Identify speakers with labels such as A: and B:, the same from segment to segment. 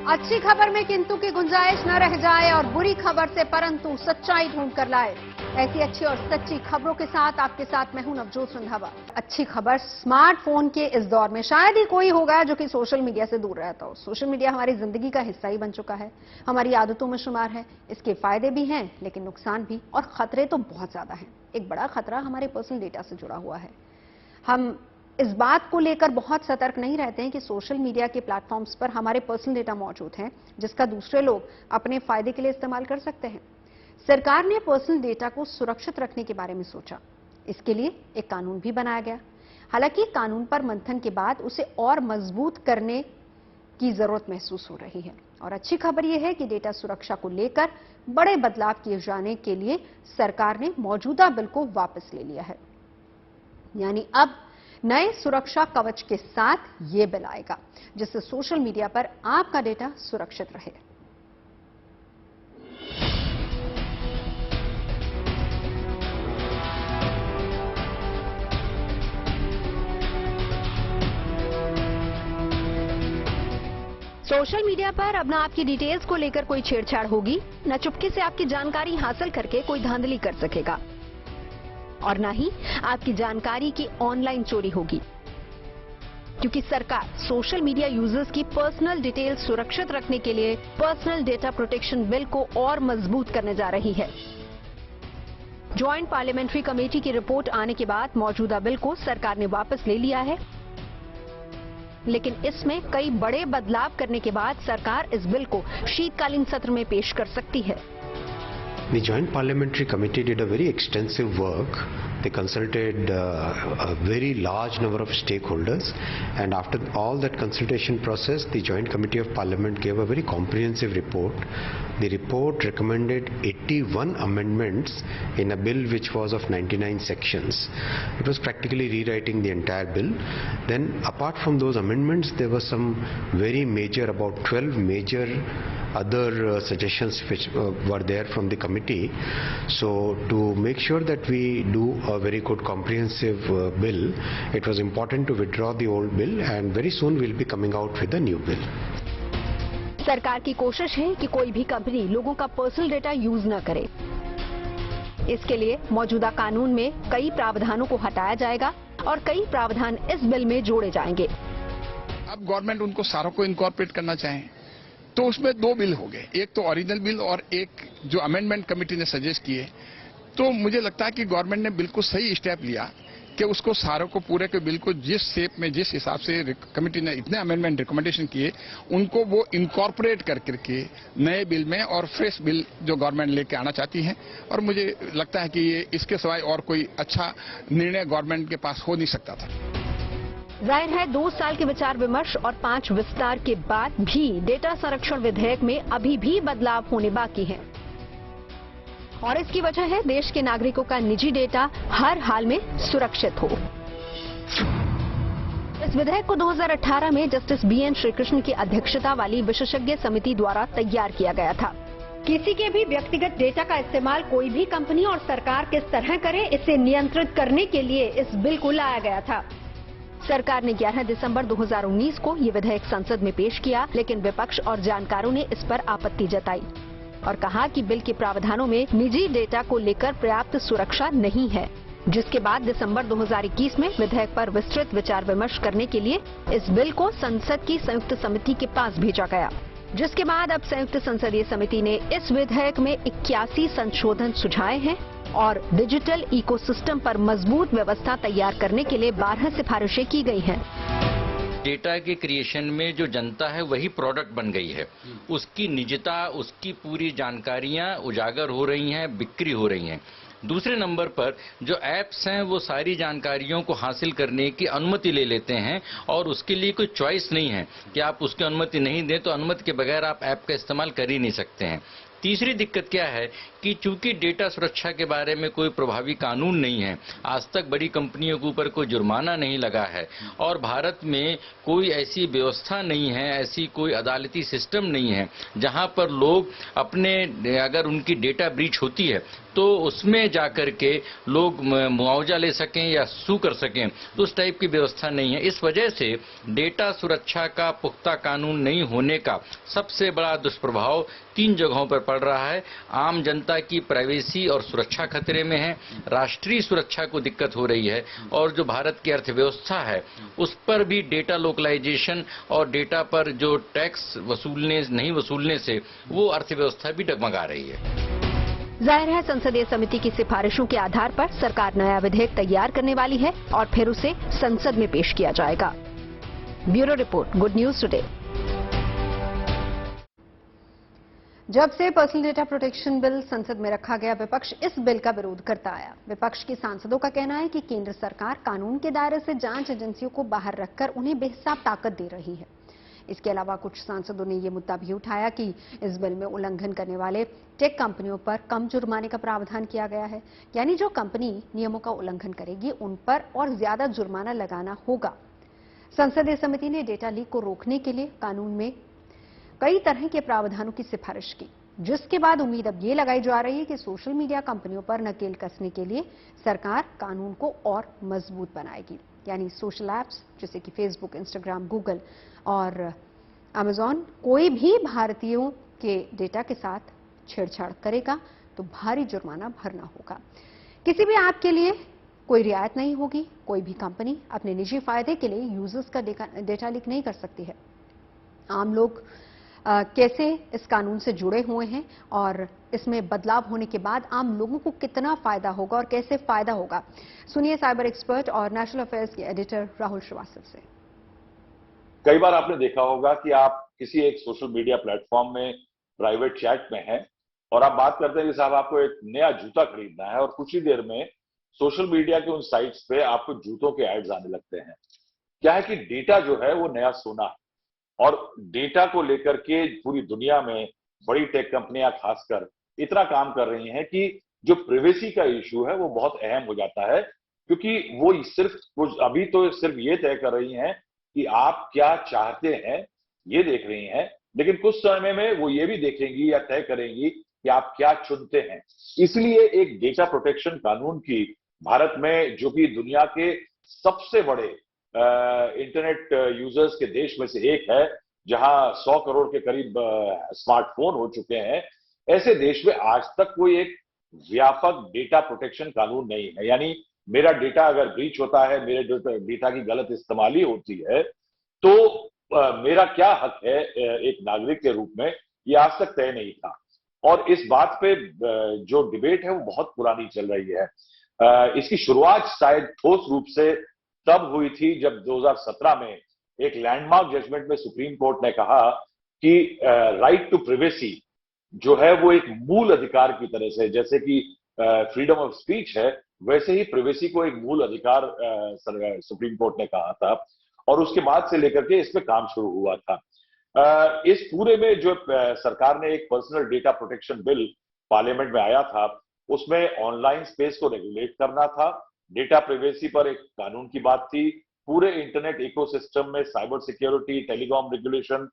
A: अच्छी खबर में किंतु की गुंजाइश न रह जाए और बुरी खबर से परंतु सच्चाई ढूंढ कर लाए। ऐसी अच्छी और सच्ची खबरों के साथ आपके साथ मैं हूं नवजोत रंधावा। अच्छी खबर स्मार्टफोन के इस दौर में शायद ही कोई होगा जो कि सोशल मीडिया से दूर रहता हो। सोशल मीडिया हमारी जिंदगी का हिस्सा ही बन चुका है, हमारी आदतों में शुमार है। इसके फायदे भी हैं लेकिन नुकसान भी, और खतरे तो बहुत ज्यादा हैं। एक बड़ा खतरा हमारे पर्सनल डेटा से जुड़ा हुआ है। हम इस बात को लेकर बहुत सतर्क नहीं रहते हैं कि सोशल मीडिया के प्लेटफॉर्म्स पर हमारे पर्सनल डेटा मौजूद हैं जिसका दूसरे लोग अपने फायदे के लिए इस्तेमाल कर सकते हैं। सरकार ने पर्सनल डेटा को सुरक्षित रखने के बारे में सोचा। इसके लिए एक कानून भी बनाया गया। हालांकि कानून पर मंथन के बाद उसे और मजबूत करने की जरूरत महसूस हो रही है। और अच्छी खबर यह है कि डेटा सुरक्षा को लेकर बड़े बदलाव किए जाने के लिए सरकार ने मौजूदा बिल को वापस ले लिया है। यानी अब नए सुरक्षा कवच के साथ ये बिल आएगा जिससे सोशल मीडिया पर आपका डेटा सुरक्षित रहे। सोशल मीडिया पर अब न आपकी डिटेल्स को लेकर कोई छेड़छाड़ होगी, न चुपके से आपकी जानकारी हासिल करके कोई धांधली कर सकेगा, और न ही आपकी जानकारी की ऑनलाइन चोरी होगी। क्योंकि सरकार सोशल मीडिया यूजर्स की पर्सनल डिटेल्स सुरक्षित रखने के लिए पर्सनल डेटा प्रोटेक्शन बिल को और मजबूत करने जा रही है। ज्वाइंट पार्लियामेंट्री कमेटी की रिपोर्ट आने के बाद मौजूदा बिल को सरकार ने वापस ले लिया है, लेकिन इसमें कई बड़े बदलाव करने के बाद सरकार इस बिल को शीतकालीन सत्र में पेश कर सकती है।
B: The Joint Parliamentary Committee did a very extensive work. They consulted a very large number of stakeholders, and after all that consultation process, the Joint Committee of Parliament gave a very comprehensive report. The report recommended 81 amendments in a bill which was of 99 sections. It was practically rewriting the entire bill. Then apart from those amendments, there were some very major, about 12 major other suggestions which were there from the committee. So to make sure that we do a very good comprehensive bill, it was important to withdraw the old bill, and very soon we'll be coming out with a new bill.
A: सरकार की कोशिश है कि कोई भी company लोगों का personal data use न करे। इसके लिए मौजूदा कानून में कई प्रावधानों को हटाया जाएगा और कई प्रावधान इस बिल में जोड़े जाएंगे।
C: अब गवर्नमेंट उनको सारों को इनकॉर्पोरेट करना चाहे तो उसमें दो बिल हो गए, एक तो ओरिजिनल बिल और एक जो अमेंडमेंट कमेटी ने सजेस्ट किए। तो मुझे लगता है कि गवर्नमेंट ने बिल्कुल सही स्टेप लिया कि उसको सारों को पूरे के बिल को जिस शेप में जिस हिसाब से कमेटी ने इतने अमेंडमेंट रिकमेंडेशन किए उनको वो इनकॉर्पोरेट करके नए बिल में और फ्रेश बिल जो गवर्नमेंट लेके आना चाहती है। और मुझे लगता है कि ये इसके सिवाय और कोई अच्छा निर्णय गवर्नमेंट के पास हो नहीं सकता था।
A: जाहिर है 2 साल के विचार विमर्श और 5 विस्तार के बाद भी डेटा संरक्षण विधेयक में अभी भी बदलाव होने बाकी हैं। और इसकी वजह है देश के नागरिकों का निजी डेटा हर हाल में सुरक्षित हो। इस विधेयक को 2018 में जस्टिस BN श्रीकृष्ण की अध्यक्षता वाली विशेषज्ञ समिति द्वारा तैयार किया गया था। किसी के भी व्यक्तिगत डेटा का इस्तेमाल कोई भी कंपनी और सरकार किस तरह करे, इसे नियंत्रित करने के लिए इस बिल को लाया गया था। सरकार ने 11 दिसंबर 2019 को ये विधेयक संसद में पेश किया, लेकिन विपक्ष और जानकारों ने इस पर आपत्ति जताई और कहा कि बिल के प्रावधानों में निजी डेटा को लेकर पर्याप्त सुरक्षा नहीं है। जिसके बाद दिसंबर 2021 में विधेयक पर विस्तृत विचार विमर्श करने के लिए इस बिल को संसद की संयुक्त समिति के पास भेजा गया, जिसके बाद अब संयुक्त संसदीय समिति ने इस विधेयक में 81 संशोधन सुझाए हैं और डिजिटल इकोसिस्टम पर मजबूत व्यवस्था तैयार करने के लिए 12 सिफारिशें की गई हैं।
D: डेटा के क्रिएशन में जो जनता है वही प्रोडक्ट बन गई है। उसकी निजता, उसकी पूरी जानकारियां उजागर हो रही हैं, बिक्री हो रही हैं। दूसरे नंबर पर जो ऐप्स हैं वो सारी जानकारियों को हासिल करने की अनुमति ले लेते हैं और उसके लिए कोई चॉइस नहीं है कि आप उसकी अनुमति नहीं दें तो अनुमति के बगैर आप ऐप का इस्तेमाल कर ही नहीं सकते हैं। तीसरी दिक्कत क्या है कि चूंकि डेटा सुरक्षा के बारे में कोई प्रभावी कानून नहीं है, आज तक बड़ी कंपनियों के ऊपर कोई जुर्माना नहीं लगा है और भारत में कोई ऐसी व्यवस्था नहीं है, ऐसी कोई अदालती सिस्टम नहीं है जहां पर लोग अपने, अगर उनकी डेटा ब्रीच होती है तो उसमें जाकर के लोग मुआवजा ले सकें या सू कर सकें, तो उस टाइप की व्यवस्था नहीं है। इस वजह से डेटा सुरक्षा का पुख्ता कानून नहीं होने का सबसे बड़ा दुष्प्रभाव 3 जगहों पर पड़ रहा है। आम जनता की प्राइवेसी और सुरक्षा खतरे में है, राष्ट्रीय सुरक्षा को दिक्कत हो रही है और जो भारत की अर्थव्यवस्था है उस पर भी डेटा लोकलाइजेशन और डेटा पर जो टैक्स नहीं वसूलने से वो अर्थव्यवस्था भी डगमगा रही है।
A: जाहिर है संसदीय समिति की सिफारिशों के आधार पर सरकार नया विधेयक तैयार करने वाली है और फिर उसे संसद में पेश किया जाएगा। Bureau report, good news today. जब से पर्सनल डेटा प्रोटेक्शन बिल संसद में रखा गया, विपक्ष इस बिल का विरोध करता आया। विपक्ष के सांसदों का कहना है कि केंद्र सरकार कानून के दायरे से जांच एजेंसियों को बाहर रखकर उन्हें बेहिसाब ताकत दे रही है। इसके अलावा कुछ सांसदों ने यह मुद्दा भी उठाया कि इस बिल में उल्लंघन करने वाले टेक कंपनियों पर कम जुर्माने का प्रावधान किया गया है, यानी जो कंपनी नियमों का उल्लंघन करेगी उन पर और ज्यादा जुर्माना लगाना होगा। संसदीय समिति ने डेटा लीक को रोकने के लिए कानून में कई तरह के प्रावधानों की सिफारिश की, जिसके बाद उम्मीद अब ये लगाई जा रही है कि सोशल मीडिया कंपनियों पर नकेल कसने के लिए सरकार कानून को और मजबूत बनाएगी, यानी सोशल ऐप्स जैसे कि फेसबुक, इंस्टाग्राम, गूगल और अमेजॉन कोई भी भारतीयों के डेटा के साथ छेड़छाड़ करेगा तो भारी जुर्माना भरना होगा। किसी भी ऐप के लिए कोई रियायत नहीं होगी। कोई भी कंपनी अपने निजी फायदे के लिए यूजर्स का डेटा लीक नहीं कर सकती है। आम लोग कैसे इस कानून से जुड़े हुए हैं और इसमें बदलाव होने के बाद आम लोगों को कितना फायदा होगा और कैसे फायदा होगा, सुनिए साइबर एक्सपर्ट और नेशनल अफेयर्स के एडिटर राहुल श्रीवास्तव से।
E: कई बार आपने देखा होगा कि आप किसी एक सोशल मीडिया प्लेटफॉर्म में प्राइवेट चैट में हैं और आप बात करते हैं कि साहब आपको एक नया जूता खरीदना है और कुछ ही देर में सोशल मीडिया के उन साइट्स पे आपको जूतों के एड्स आने लगते हैं। क्या है कि डेटा जो है वो नया सोना है और डेटा को लेकर के पूरी दुनिया में बड़ी टेक कंपनियां खासकर इतना काम कर रही हैं कि जो प्राइवेसी का इश्यू है वो बहुत अहम हो जाता है, क्योंकि वो अभी तो सिर्फ ये तय कर रही हैं कि आप क्या चाहते हैं ये देख रही हैं, लेकिन कुछ समय में वो ये भी देखेंगी या तय करेंगी कि आप क्या चुनते हैं। इसलिए एक डेटा प्रोटेक्शन कानून की भारत में, जो कि दुनिया के सबसे बड़े इंटरनेट यूजर्स के देश में से एक है, जहां 100 करोड़ के करीब स्मार्टफोन हो चुके हैं, ऐसे देश में आज तक कोई एक व्यापक डेटा प्रोटेक्शन कानून नहीं है। यानी मेरा डेटा अगर ब्रीच होता है, मेरे डेटा की गलत इस्तेमाली होती है, तो मेरा क्या हक है एक नागरिक के रूप में, ये आज तक तय नहीं था। और इस बात पे जो डिबेट है वो बहुत पुरानी चल रही है। इसकी शुरुआत शायद ठोस रूप से तब हुई थी जब 2017 में एक लैंडमार्क जजमेंट में सुप्रीम कोर्ट ने कहा कि राइट टू प्राइवेसी जो है वो एक मूल अधिकार की तरह से, जैसे कि फ्रीडम ऑफ स्पीच है, वैसे ही प्राइवेसी को एक मूल अधिकार सुप्रीम कोर्ट ने कहा था और उसके बाद से लेकर के इस पे काम शुरू हुआ था। इस पूरे में जो सरकार ने एक personal data protection bill parliament में आया था, उसमें ऑनलाइन स्पेस को रेगुलेट करना था, डेटा प्राइवेसी पर एक कानून की बात थी, पूरे इंटरनेट इकोसिस्टम में cyber security, telecom regulation,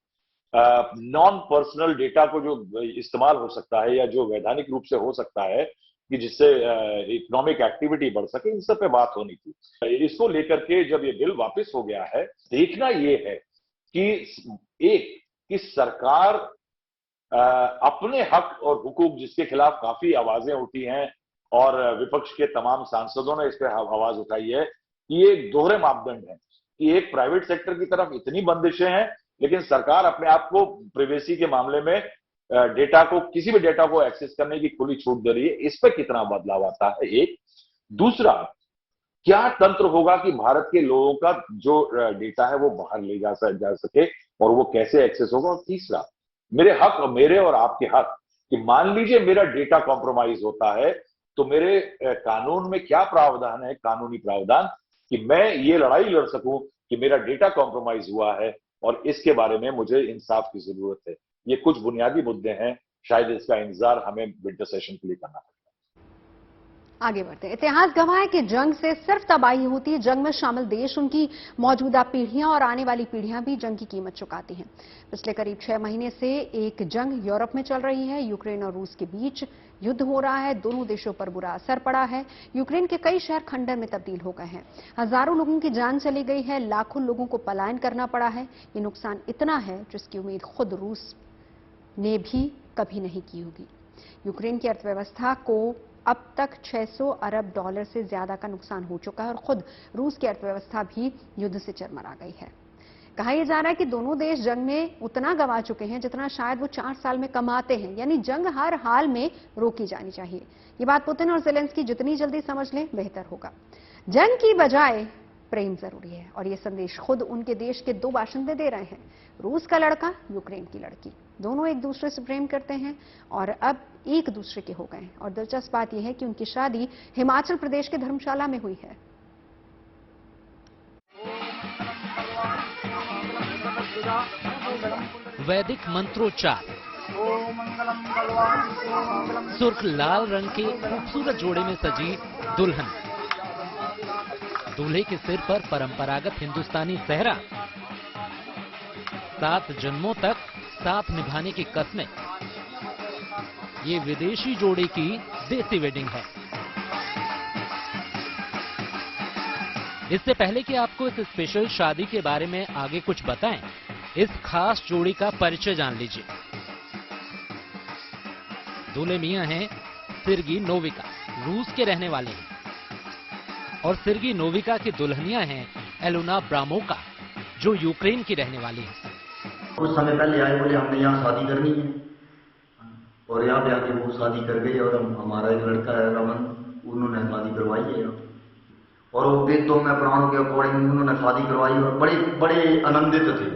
E: non personal data को जो इस्तेमाल हो सकता है या जो वैधानिक रूप से हो सकता है कि जिससे इकोनॉमिक एक्टिविटी बढ़ सके, इन सब पे बात होनी थी। इसको लेकर के जब ये बिल वापस हो गया है, देखना ये है कि सरकार अपने हक और हुकूक, जिसके खिलाफ काफी आवाजें उठी हैं और विपक्ष के तमाम सांसदों ने इस पे आवाज उठाई है, ये एक दोहरे मापदंड है कि एक प्राइवेट सेक्टर की तरफ इतनी बंदिशें हैं, लेकिन सरकार अपने आप को प्राइवेसी के मामले में डेटा को, किसी भी डेटा को एक्सेस करने की खुली छूट दे रही है। इस पे कितना बदलाव आता है, एक। दूसरा, क्या तंत्र होगा कि भारत के लोगों का जो डेटा है वो बाहर ले जा सके और वो कैसे एक्सेस होगा। और तीसरा, मेरे और आपके हक, कि मान लीजिए मेरा डेटा कॉम्प्रोमाइज होता है तो मेरे कानून में क्या प्रावधान है, कानूनी प्रावधान, कि मैं ये लड़ाई लड़ सकूं कि मेरा डेटा कॉम्प्रोमाइज हुआ है और इसके बारे में मुझे इंसाफ की जरूरत है। ये कुछ बुनियादी मुद्दे हैं, शायद इसका इंतजार हमें विंटर सेशन के लिए करना पड़ेगा।
A: आगे बढ़ते हैं। इतिहास गवाह है कि जंग से सिर्फ तबाही होती है, जंग में शामिल देश, उनकी मौजूदा पीढ़ियां और आने वाली पीढ़ियां भी जंग की कीमत चुकाती हैं। पिछले करीब 6 महीने से एक जंग यूरोप में चल रही है। यूक्रेन और रूस के बीच युद्ध हो रहा है। दोनों देशों पर बुरा असर पड़ा है। यूक्रेन के कई शहर खंडर में तब्दील हो गए हैं। हजारों लोगों की जान चली गई है। लाखों लोगों को पलायन करना पड़ा है। ये नुकसान इतना है जिसकी उम्मीद खुद रूस ने भी कभी नहीं की होगी। यूक्रेन की अर्थव्यवस्था को अब तक 600 अरब डॉलर से ज्यादा का नुकसान हो चुका है और खुद रूस की अर्थव्यवस्था भी युद्ध से चरमरा गई है। कहा यह जा रहा है कि दोनों देश जंग में उतना गंवा चुके हैं जितना शायद वो 4 साल में कमाते हैं, यानी जंग हर हाल में रोकी जानी चाहिए। ये बात पुतिन और ज़ेलेंस्की जितनी जल्दी समझ लें बेहतर होगा। जंग की बजाय प्रेम जरूरी है और ये संदेश खुद उनके देश के 2 बाशिंदे दे रहे हैं। रूस का लड़का, यूक्रेन की लड़की, दोनों एक दूसरे से प्रेम करते हैं और अब एक दूसरे के हो गए हैं। और दिलचस्प बात यह है कि उनकी शादी हिमाचल प्रदेश के धर्मशाला में हुई है।
F: वैदिक मंत्रोच्चार, सुर्ख लाल रंग के खूबसूरत जोड़े में सजी दुल्हन, दूल्हे के सिर पर परंपरागत हिंदुस्तानी सेहरा, 7 जन्मों तक साथ निभाने की कस्में। ये विदेशी जोड़े की देसी वेडिंग है। इससे पहले कि आपको इस स्पेशल शादी के बारे में आगे कुछ बताएं, इस खास जोड़ी का परिचय जान लीजिए। दूल्हे मियां हैं सिर्गी नोविका, रूस के रहने वाले हैं, और सिर्गी नोविका की दुल्हनियां हैं एलोना ब्रामोका, जो यूक्रेन की रहने वाली हैं।
G: कुछ समय पहले आए, बोले हमने यहाँ शादी करनी है और यहाँ पे आके वो शादी कर गई और हमारा एक लड़का है रमन, उन्होंने शादी करवाई है और वो वेदों में पुराणों के अकॉर्डिंग उन्होंने शादी करवाई और बड़े बड़े आनंदित थे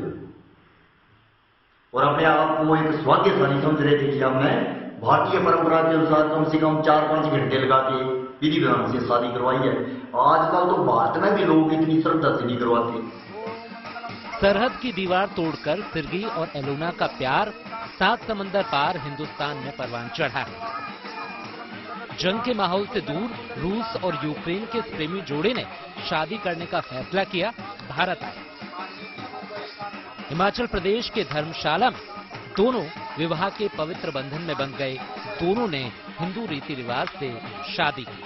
G: और अपने आप को एक सौभाग्यशाली समझ रहे थे कि अब मैं भारतीय परंपरा के अनुसार कम से कम 4-5 घंटे लगा के विधि विधान से शादी करवाई है। आजकल तो भारत में भी लोग इतनी श्रद्धा से नहीं करवाते।
F: सरहद की दीवार तोड़कर सिर्गी और एलोना का प्यार 7 समंदर पार हिंदुस्तान में परवान चढ़ा है। जंग के माहौल से दूर रूस और यूक्रेन के प्रेमी जोड़े ने शादी करने का फैसला किया, भारत आए। हिमाचल प्रदेश के धर्मशाला में दोनों विवाह के पवित्र बंधन में बंध गए। दोनों ने हिंदू रीति रिवाज से शादी की।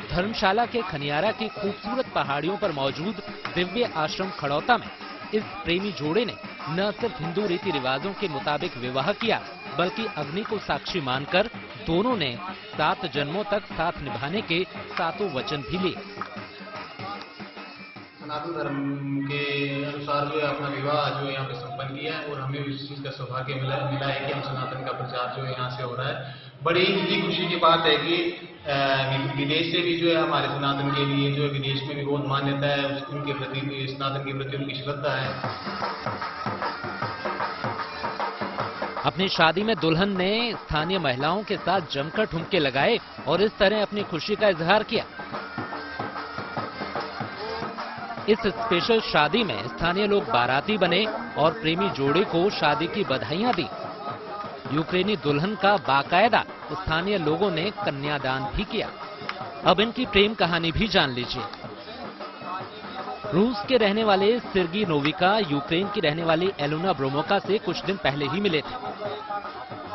F: धर्मशाला के खनियारा की खूबसूरत पहाड़ियों पर मौजूद दिव्य आश्रम खड़ौता में इस प्रेमी जोड़े ने न सिर्फ हिंदू रीति रिवाजों के मुताबिक विवाह किया, बल्कि अग्नि को साक्षी मानकर दोनों ने 7 जन्मों तक साथ निभाने के 7 वचन भी लिए।
H: सनातन धर्म के अनुसार जो है अपना विवाह जो है यहाँ पे संपन्न किया है और हमें इस चीज का सौभाग्य मिला है कि हम सनातन का प्रचार जो है यहाँ से हो रहा है। बड़ी ही खुशी की बात है कि विदेश से भी जो है हमारे सनातन के लिए जो है विदेश में भी बहुत मान्यता है, उनके प्रति सनातन के प्रति उनकी श्रद्धा है।
F: अपनी शादी में दुल्हन ने स्थानीय महिलाओं के साथ जमकर ठुमके लगाए और इस तरह अपनी खुशी का इजहार किया। इस स्पेशल शादी में स्थानीय लोग बाराती बने और प्रेमी जोड़े को शादी की बधाइयां दी। यूक्रेनी दुल्हन का बाकायदा स्थानीय लोगों ने कन्यादान भी किया। अब इनकी प्रेम कहानी भी जान लीजिए। रूस के रहने वाले सिर्गी नोविका यूक्रेन की रहने वाली एलोना ब्रामोका से कुछ दिन पहले ही मिले थे।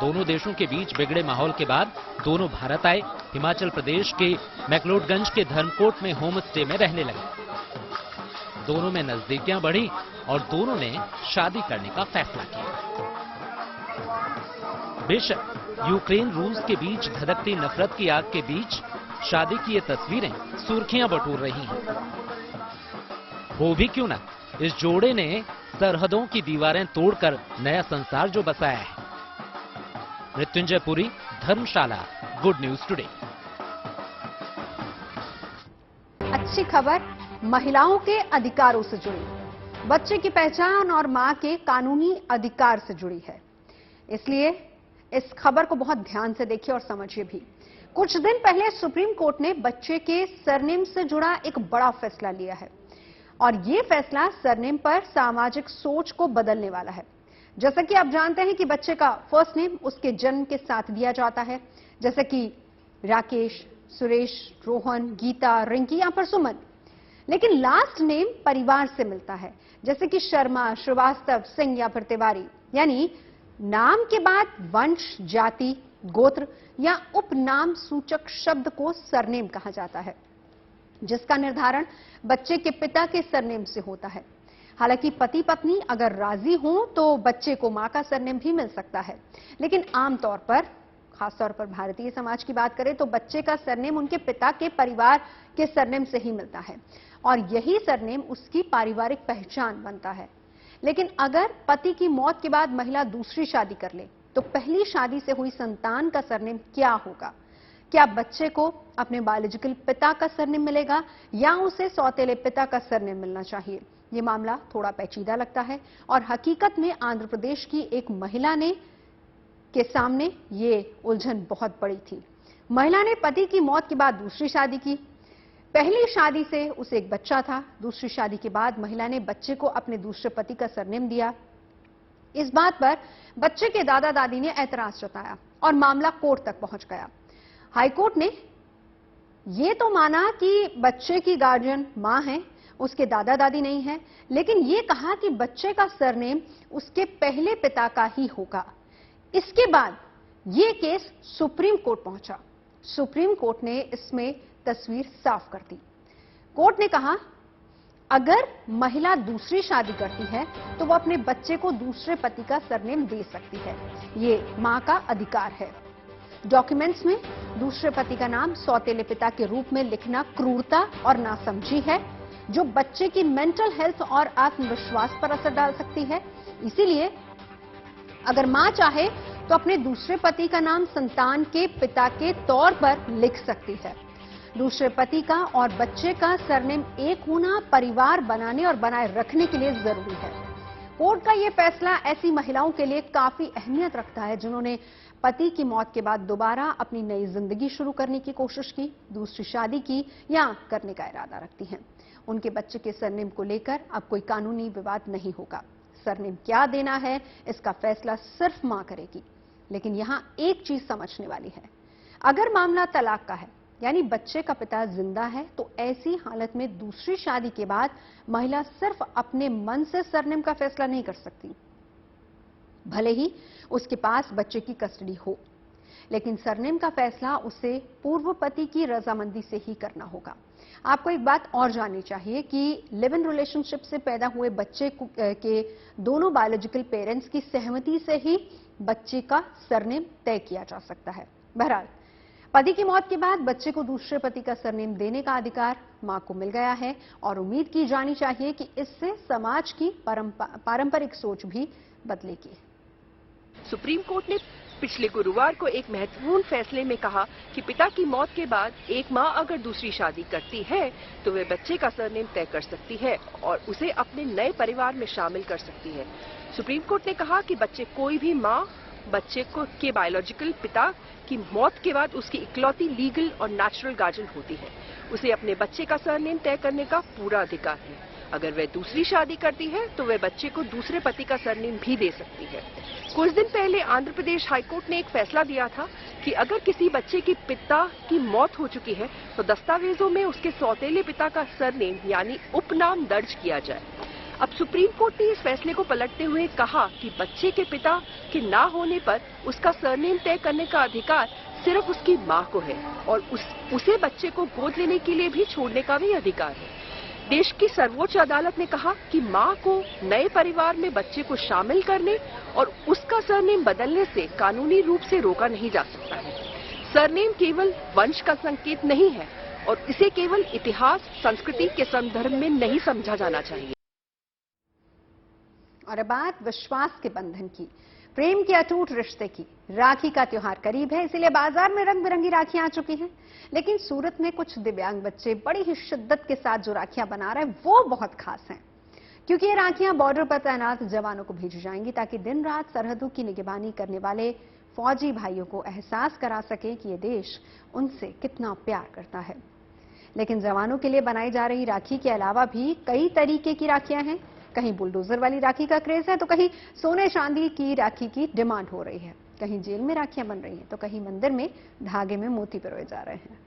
F: दोनों देशों के बीच बिगड़े माहौल के बाद दोनों भारत आए। हिमाचल प्रदेश के मैक्लोडगंज के धर्मकोट में होम स्टे में रहने लगे। दोनों में नजदीकियां बढ़ी और दोनों ने शादी करने का फैसला किया। बेशक यूक्रेन रूस के बीच धधकती नफरत की आग के बीच शादी की ये तस्वीरें सुर्खियां बटोर रही हैं। वो भी क्यों ना, इस जोड़े ने सरहदों की दीवारें तोड़कर नया संसार जो बसाया है। मृत्युंजय पुरी, धर्मशाला, गुड न्यूज टुडे।
A: अच्छी खबर महिलाओं के अधिकारों से जुड़ी, बच्चे की पहचान और मां के कानूनी अधिकार से जुड़ी है। इसलिए इस खबर को बहुत ध्यान से देखिए और समझिए भी। कुछ दिन पहले सुप्रीम कोर्ट ने बच्चे के सरनेम से जुड़ा एक बड़ा फैसला लिया है और ये फैसला सरनेम पर सामाजिक सोच को बदलने वाला है। जैसा कि आप जानते हैं कि बच्चे का फर्स्ट नेम उसके जन्म के साथ दिया जाता है, जैसे कि राकेश, सुरेश, रोहन, गीता, रिंकी या फिर सुमन। लेकिन लास्ट नेम परिवार से मिलता है, जैसे कि शर्मा, श्रीवास्तव, सिंह या फिर तिवारी। यानी नाम के बाद वंश, जाति, गोत्र या उपनाम सूचक शब्द को सरनेम कहा जाता है, जिसका निर्धारण बच्चे के पिता के सरनेम से होता है। हालांकि पति पत्नी अगर राजी हों तो बच्चे को मां का सरनेम भी मिल सकता है, लेकिन आमतौर पर, खासतौर पर भारतीय समाज की बात करें तो बच्चे का सरनेम उनके पिता के परिवार के सरनेम से ही मिलता है और यही सरनेम उसकी पारिवारिक पहचान बनता है। लेकिन अगर पति की मौत के बाद महिला दूसरी शादी कर ले तो पहली शादी से हुई संतान का सरनेम क्या होगा? क्या बच्चे को अपने बायोलॉजिकल पिता का सरनेम मिलेगा या उसे सौतेले पिता का सरनेम मिलना चाहिए? ये मामला थोड़ा पेचीदा लगता है और हकीकत में आंध्र प्रदेश की एक महिला के सामने ये उलझन बहुत बड़ी थी। महिला ने पति की मौत के बाद दूसरी शादी की। पहली शादी से उसे एक बच्चा था। दूसरी शादी के बाद महिला ने बच्चे को अपने दूसरे पति का सरनेम दिया। इस बात पर बच्चे के दादा दादी ने ऐतराज जताया और मामला कोर्ट तक पहुंच गया। हाईकोर्ट ने यह तो माना कि बच्चे की गार्जियन मां है, उसके दादा दादी नहीं है, लेकिन यह कहा कि बच्चे का सरनेम उसके पहले पिता का ही होगा। इसके बाद यह केस सुप्रीम कोर्ट पहुंचा। सुप्रीम कोर्ट ने इसमें तस्वीर साफ कर दी। कोर्ट ने कहा, अगर महिला दूसरी शादी करती है तो वो अपने बच्चे को दूसरे पति का सरनेम दे सकती है। ये मां का अधिकार है। डॉक्यूमेंट्स में दूसरे पति का नाम सौतेले पिता के रूप में लिखना क्रूरता और नासमझी है, जो बच्चे की मेंटल हेल्थ और आत्मविश्वास पर असर डाल सकती है। इसीलिए अगर मां चाहे तो अपने दूसरे पति का नाम संतान के पिता के तौर पर लिख सकती है। दूसरे पति का और बच्चे का सरनेम एक होना परिवार बनाने और बनाए रखने के लिए जरूरी है। कोर्ट का यह फैसला ऐसी महिलाओं के लिए काफी अहमियत रखता है जिन्होंने पति की मौत के बाद दोबारा अपनी नई जिंदगी शुरू करने की कोशिश की, दूसरी शादी की या करने का इरादा रखती हैं। उनके बच्चे के सरनेम को लेकर अब कोई कानूनी विवाद नहीं होगा। सरनेम क्या देना है इसका फैसला सिर्फ मां करेगी। लेकिन यहां एक चीज समझने वाली है, अगर मामला तलाक का है यानी बच्चे का पिता जिंदा है तो ऐसी हालत में दूसरी शादी के बाद महिला सिर्फ अपने मन से सरनेम का फैसला नहीं कर सकती, भले ही उसके पास बच्चे की कस्टडी हो, लेकिन सरनेम का फैसला उसे पूर्व पति की रजामंदी से ही करना होगा। आपको एक बात और जाननी चाहिए कि लिव इन रिलेशनशिप से पैदा हुए बच्चे के दोनों बायोलॉजिकल पेरेंट्स की सहमति से ही बच्चे का सरनेम तय किया जा सकता है। बहरहाल, पति की मौत के बाद बच्चे को दूसरे पति का सरनेम देने का अधिकार मां को मिल गया है और उम्मीद की जानी चाहिए कि इससे समाज की पारंपरिक सोच भी बदलेगी।
I: सुप्रीम कोर्ट ने पिछले गुरुवार को एक महत्वपूर्ण फैसले में कहा कि पिता की मौत के बाद एक मां अगर दूसरी शादी करती है तो वे बच्चे का सरनेम तय कर सकती है और उसे अपने नए परिवार में शामिल कर सकती है। सुप्रीम कोर्ट ने कहा कि कोई भी मां बच्चे के बायोलॉजिकल पिता की मौत के बाद उसकी इकलौती लीगल और नेचुरल गार्जियन होती है। उसे अपने बच्चे का सरनेम तय करने का पूरा अधिकार है। अगर वह दूसरी शादी करती है तो वह बच्चे को दूसरे पति का सरनेम भी दे सकती है। कुछ दिन पहले आंध्र प्रदेश हाईकोर्ट ने एक फैसला दिया था कि अगर किसी बच्चे के पिता की मौत हो चुकी है तो दस्तावेजों में उसके सौतेले पिता का सरनेम यानी उपनाम दर्ज किया जाए। अब सुप्रीम कोर्ट ने इस फैसले को पलटते हुए कहा कि बच्चे के पिता के ना होने पर उसका सरनेम तय करने का अधिकार सिर्फ उसकी मां को है और उसे बच्चे को गोद लेने के लिए भी छोड़ने का भी अधिकार है। देश की सर्वोच्च अदालत ने कहा कि मां को नए परिवार में बच्चे को शामिल करने और उसका सरनेम बदलने से कानूनी रूप से रोका नहीं जा सकता है। सरनेम केवल वंश का संकेत नहीं है और इसे केवल इतिहास, संस्कृति के संदर्भ में नहीं समझा जाना चाहिए।
A: और अब बात विश्वास के बंधन की, प्रेम के अटूट रिश्ते की। राखी का त्योहार करीब है, इसीलिए बाजार में रंग बिरंगी राखियां आ चुकी हैं। लेकिन सूरत में कुछ दिव्यांग बच्चे बड़ी ही शिद्दत के साथ जो राखियां बना रहे हैं वो बहुत खास हैं, क्योंकि ये राखियां बॉर्डर पर तैनात जवानों को भेजी जाएंगी ताकि दिन रात सरहदों की निगरानी करने वाले फौजी भाइयों को एहसास करा सके कि ये देश उनसे कितना प्यार करता है। लेकिन जवानों के लिए बनाई जा रही राखी के अलावा भी कई तरीके की राखियां हैं कहीं बुलडोजर वाली राखी का क्रेज है तो कहीं सोने चांदी की राखी की डिमांड हो रही है। कहीं जेल में राखियां बन रही हैं तो कहीं मंदिर में धागे में मोती पिरोए जा रहे हैं।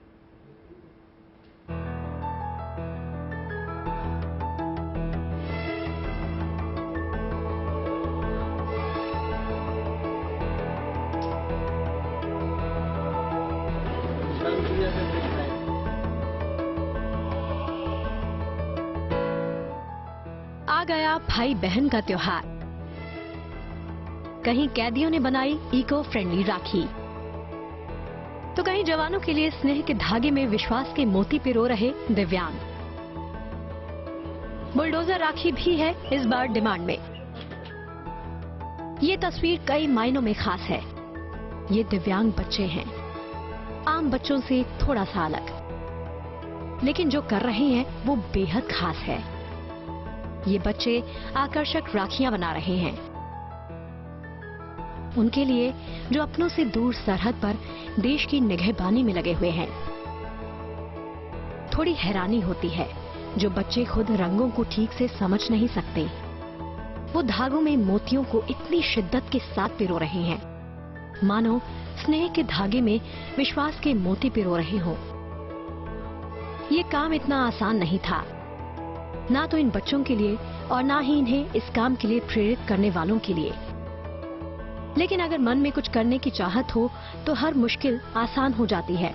J: आ गया भाई बहन का त्योहार। कहीं कैदियों ने बनाई इको फ्रेंडली राखी तो कहीं जवानों के लिए स्नेह के धागे में विश्वास के मोती पिरो रहे दिव्यांग। बुलडोजर राखी भी है इस बार डिमांड में। ये तस्वीर कई मायनों में खास है। ये दिव्यांग बच्चे हैं, आम बच्चों से थोड़ा सा अलग, लेकिन जो कर रहे हैं वो बेहद खास है। ये बच्चे आकर्षक राखियां बना रहे हैं उनके लिए जो अपनों से दूर सरहद पर देश की निगहबानी में लगे हुए हैं। थोड़ी हैरानी होती है, जो बच्चे खुद रंगों को ठीक से समझ नहीं सकते, वो धागों में मोतियों को इतनी शिद्दत के साथ पिरो रहे हैं मानो स्नेह के धागे में विश्वास के मोती पिरो रहे हों। ये काम इतना आसान नहीं था, ना तो इन बच्चों के लिए और ना ही इन्हें इस काम के लिए प्रेरित करने वालों के लिए। लेकिन अगर मन में कुछ करने की चाहत हो तो हर मुश्किल आसान हो जाती है।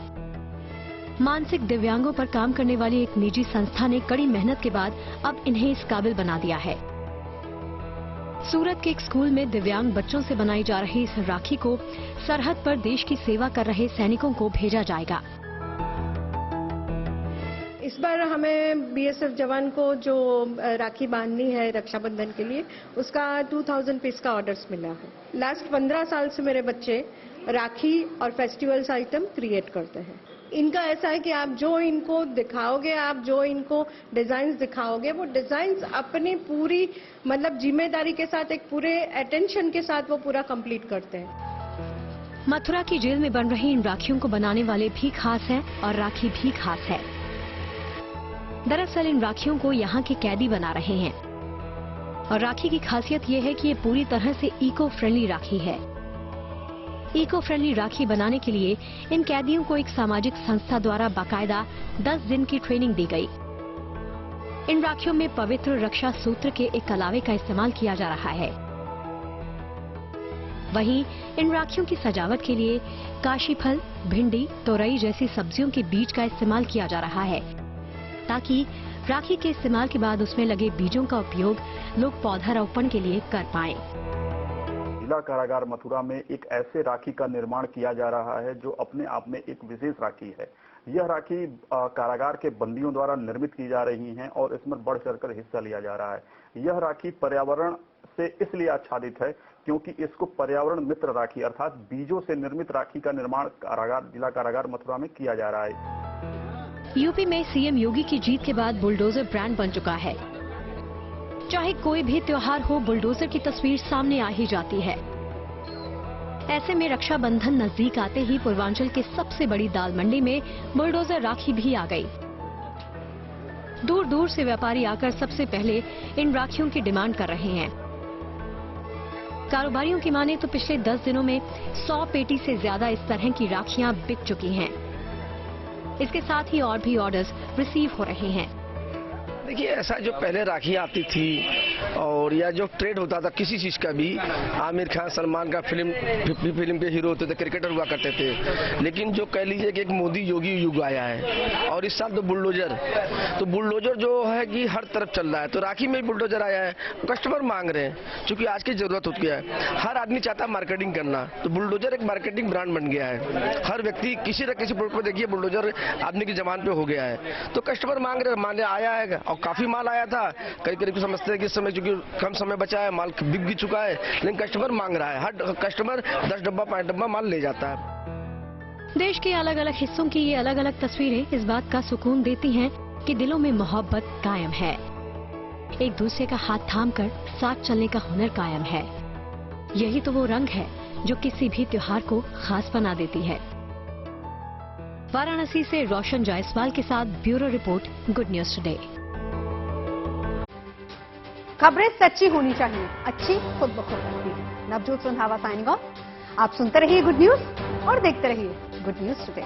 J: मानसिक दिव्यांगों पर काम करने वाली एक निजी संस्था ने कड़ी मेहनत के बाद अब इन्हें इस काबिल बना दिया है। सूरत के एक स्कूल में दिव्यांग बच्चों से बनाई जा रही इस राखी को सरहद पर देश की सेवा कर रहे सैनिकों को भेजा जाएगा।
K: इस बार हमें बीएसएफ जवान को जो राखी बांधनी है रक्षाबंधन के लिए, उसका 2000 पीस का ऑर्डर्स मिला है। लास्ट 15 साल से मेरे बच्चे राखी और फेस्टिवल्स आइटम क्रिएट करते हैं। इनका ऐसा है कि आप जो इनको दिखाओगे, आप जो इनको डिजाइन्स दिखाओगे, वो डिजाइन्स अपनी पूरी मतलब जिम्मेदारी के साथ, एक पूरे अटेंशन के साथ वो पूरा कंप्लीट करते हैं।
J: मथुरा की जेल में बन रही इन राखियों को बनाने वाले भी खास हैं और राखी भी खास है। दरअसल इन राखियों को यहाँ के कैदी बना रहे हैं और राखी की खासियत ये है कि ये पूरी तरह से इको फ्रेंडली राखी है। इको फ्रेंडली राखी बनाने के लिए इन कैदियों को एक सामाजिक संस्था द्वारा बाकायदा 10 दिन की ट्रेनिंग दी गई। इन राखियों में पवित्र रक्षा सूत्र के एक कलावे का इस्तेमाल किया जा रहा है। वहीं इन राखियों की सजावट के लिए काशी फल, भिंडी, तोरई जैसी सब्जियों के बीज का इस्तेमाल किया जा रहा है ताकि राखी के इस्तेमाल के बाद उसमें लगे बीजों का उपयोग लोग पौधारोपण के लिए कर पाएं।
L: जिला कारागार मथुरा में एक ऐसे राखी का निर्माण किया जा रहा है जो अपने आप में एक विशेष राखी है। यह राखी कारागार के बंदियों द्वारा निर्मित की जा रही है और इसमें बढ़ चढ़कर हिस्सा लिया जा रहा है। यह राखी पर्यावरण से इसलिए आच्छादित है क्योंकि इसको पर्यावरण मित्र राखी अर्थात बीजों से निर्मित राखी का निर्माण जिला कारागार मथुरा में किया जा रहा है।
J: यूपी में सीएम योगी की जीत के बाद बुलडोजर ब्रांड बन चुका है। चाहे कोई भी त्योहार हो, बुलडोजर की तस्वीर सामने आ ही जाती है। ऐसे में रक्षाबंधन नजदीक आते ही पूर्वांचल के सबसे बड़ी दाल मंडी में बुलडोजर राखी भी आ गई। दूर दूर से व्यापारी आकर सबसे पहले इन राखियों की डिमांड कर रहे हैं। कारोबारियों की माने तो पिछले 10 दिनों में 100 पेटी से ज्यादा इस तरह की राखियां बिक चुकी हैं। इसके साथ ही और भी ऑर्डर्स रिसीव हो रहे हैं।
M: देखिए, ऐसा जो पहले राखी आती थी और या जो ट्रेड होता था किसी चीज का भी, आमिर खान सलमान का फिल्म के हीरो होते थे, क्रिकेटर हुआ करते थे, लेकिन जो कह लीजिए कि एक मोदी योगी युग आया है और इस साल तो बुलडोजर जो है कि हर तरफ चल रहा है। तो राखी में बुलडोजर आया है, कस्टमर मांग रहे हैं क्योंकि आज की जरूरत हो गया है। हर आदमी चाहता है मार्केटिंग करना, तो बुलडोजर एक मार्केटिंग ब्रांड बन गया है। हर व्यक्ति किसी न किसी प्रोडक्ट पर देखिए बुलडोजर आदमी की जबान पे हो गया है। तो कस्टमर मांग रहे, माने आया है और काफी माल आया था। कई करीब समझते हैं कि इस समय चूंकि कम समय बचा है, माल बिक भी चुका है, लेकिन कस्टमर मांग रहा है। हर कस्टमर 10 डब्बा 5 डब्बा माल ले जाता है।
J: देश के अलग अलग हिस्सों की ये अलग अलग तस्वीरें इस बात का सुकून देती हैं कि दिलों में मोहब्बत कायम है, एक दूसरे का हाथ थामकर साथ चलने का हुनर कायम है। यही तो वो रंग है जो किसी भी त्योहार को खास बना देती है। वाराणसी से रोशन जायसवाल के साथ bureau report, good news today.
A: खबरें सच्ची होनी चाहिए, अच्छी खुद ब खुद लगती है। Navjot Randhawa signing off. आप सुनते रहिए गुड न्यूज और देखते रहिए गुड न्यूज टुडे।